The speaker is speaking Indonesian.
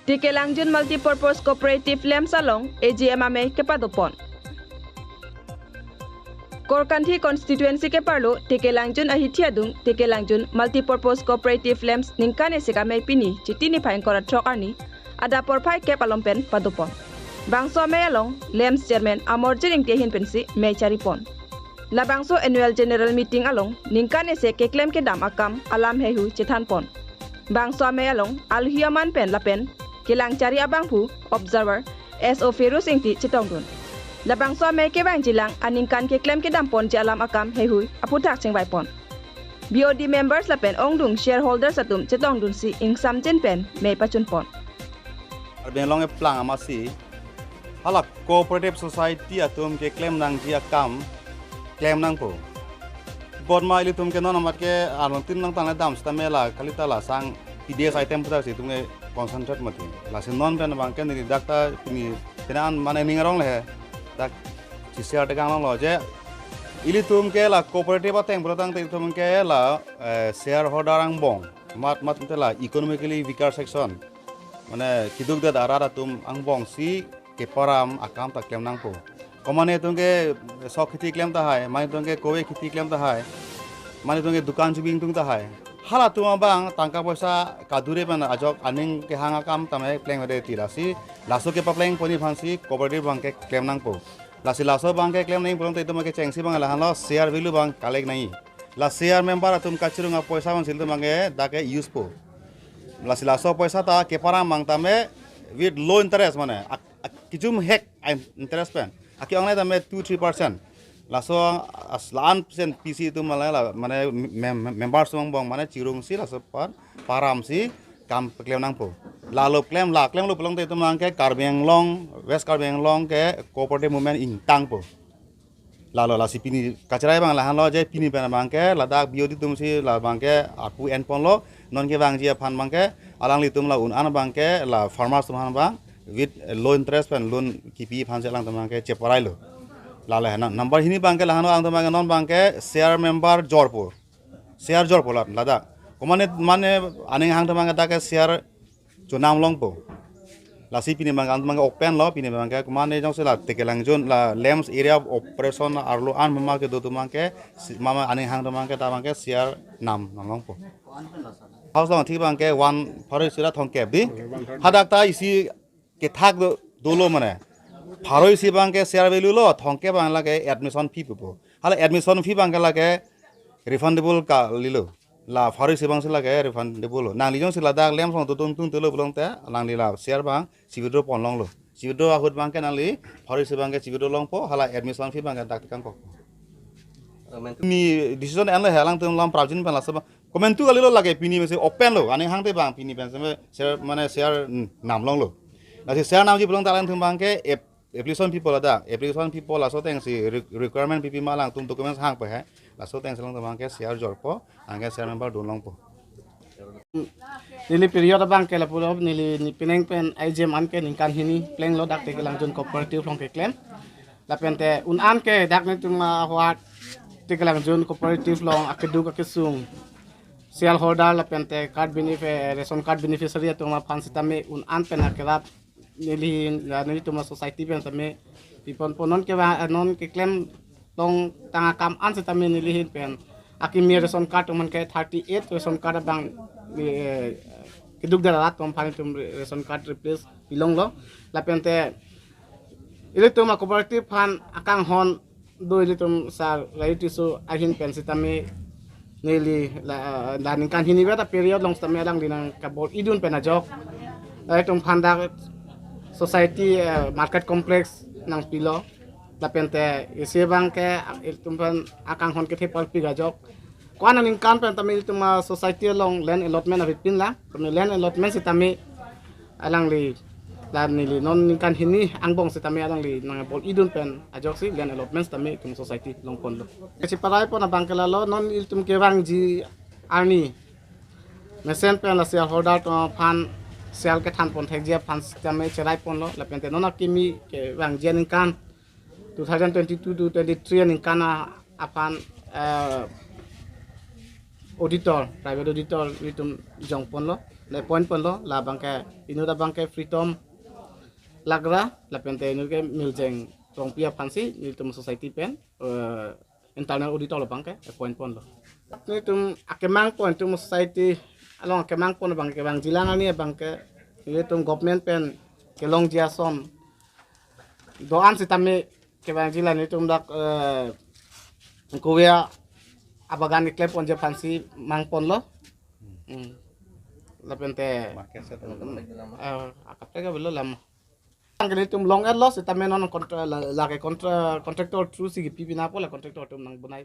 Tike Langjun Multipurpose Cooperative Lem Salong AGMame kepadopon. Korkanthi constituency ke parlo Tike Langjun ahithiadung Tike Langjun Multipurpose Cooperative Lems ningkane sikame pini chitini phain kora trokarni ada porphai ke palompen padopon. Bangso Mayalong Lems Chairman Amorjering Tehin Pensi May Charipon. La Bangso Annual General Meeting along ningkane se ke claim ke dam akam alam hehu chithanpon. Bangso Mayalong Alhiaman Pen Lapen Kilang Cari Abangpu Observer SO Ferus Ingti Chitongdun. La Bangso May ke bang jilang aningkan ke claim ke dampon jalam akam hehu aputak sing baipon. BOD members Lapen Ongdung shareholders atum Chitongdun si Ingsam Jin Pen May Pachunpon. Benlong e plang amasi hala cooperative society atum ke claim nang dia kam claim nang po bod ma ili tum ke non amat ke alon tin nang tang dam sta mela kalita la sang PDS item putar si tum ke concentrate mati la sin non ben bang ke ni dakta ni tenan mane ningarong le dak sisia de gang lo je ili tum ke la cooperative ateng brotang te tum ke la shareholder ang bong mat te la economically weaker section mane kiduk da arara tum ang bong si ke param akam ta claim nang po komane tungke sok khiti claim ta hai mane tungke kowe khiti claim ta hai mane tungke dukan chubing tung ta hai hala tuma bang tangka poisa kadure ban ajok aning ke hanga kam tame claim de tirasi laso ke papleng poni phansi cooperative bang ke claim nang po lasi laso bang ke claim nang bolong te tuma ke chengsi bang la halo share value bang kalek nai la share member atum kachirunga poisa bang siltu bang ke dake use po lasi laso poisa ta ke param bang tame with low interest mane kijum hek interest pen aki ongne tame 2-3% laso aslan persen PC itu malah mane members bong mane cirung si laso param si kam claim nang po lalu claim lu pelong te itu mangke Karbeng Long West Karbeng Long ke cooperative movement intang po lalu lasi pini kacerai bang lahan lo je pini pen bangke ladak biodi tum si la bangke apu endpon lo non ke bang jia phan bangke alang li tum la un an bangke la farmers tum han bang with low interest pen loan kipi phan se lang tum bangke cheparai lo la number hini bangke lahan lo ang tum bangke non bangke share member jorpur la ladak komane mane aning hang tum bangke dak share chunam long po lasi pini bangke ang tum bangke open lo pini bangke komane jong se la Tike Langjun la Lems area of operation arlo an mama ke do tum bangke mama aning hang tum bangke ta bangke share nam long po house long thi bangke one phare sira thong ke di hadak ta isi ke thak dolo mane pharo isi bangke share value lo thong ke bang lage admission fee po hala admission fee bangke lage refundable ka lilo la pharo isi bang se lage refundable nang li jong se la dak lem song tung telo bolong te lang li la share bang sibidro pon long lo sibidro ahut bangke nang li pharo isi bangke sibidro long po hala admission fee bangke dak tikang ko ni decision an la helang tum lam pravjin pen la sab komentu alilo lage pini mese open lo ani hang te bang pini pen se share mane share nam long lo la share nam ji bolong talang tum bangke application people ada application people la so teng si requirement pp malang tum documents hang pe hai la so teng selang tum bangke share jor po angke share member don long po nili period bang ke la pulo nili ni pineng pen IGM an ke ningkan hini pleng lo dak Tike Langjun cooperative long ke claim la pente un an ke dak ne tum wat Tike Langjun cooperative long akedu ka kesung shareholder la pente card benefit ration card beneficiary tum ma phan sitame un an pen akerat nili la nili tum society pen same pipon ponon ke non ke claim long tanga kam an sitame nili hin pen akimi ration card man ke 38 ration card bang keduk darat tum phan tum ration card replace bilong lo la pente ile tum cooperative phan akang hon do ile tum sa right so ahin pen sitame nili la ningkan hini beta period long stamya lang dinang kabol idun penajok ay tum phanda society market complex nang pilo la pente ise bang ke tum pan akang hon ke thepal pigajok kwana ningkan pen tamil tum society long land allotment of pin la tum land allotment sitame alang li la nili non ningkan hini angbong sitame alang li nang bol idun pen ajok si land allotments tame tum society long pon lo si parai pon abang kelalo non il tum ke bang ji arni mesen pen la shareholder to phan sel ke than pon thek je phan tame cherai pon lo la pen te non akimi ke bang je ningkan 2022 to 23 ningkan apan auditor private auditor itum jong pon lo le point pon lo la bangke inu da bangke freedom lagra la pente inu ke miljeng tong pia pansi ni tum society pen internal auditor lo bangke point pon lo ni tum akemang point tum society along akemang pon bangke bang jilang ni bangke ni tum government pen kelong jiason doan sitame ke bang jilang ni tum dak kuya abagan ni klep onje pansi mangpon lo la pente akapega belo lam angkene tum long loss ita menon kontra la ke kontra contractor true si pipi na po la contractor tum nang bunai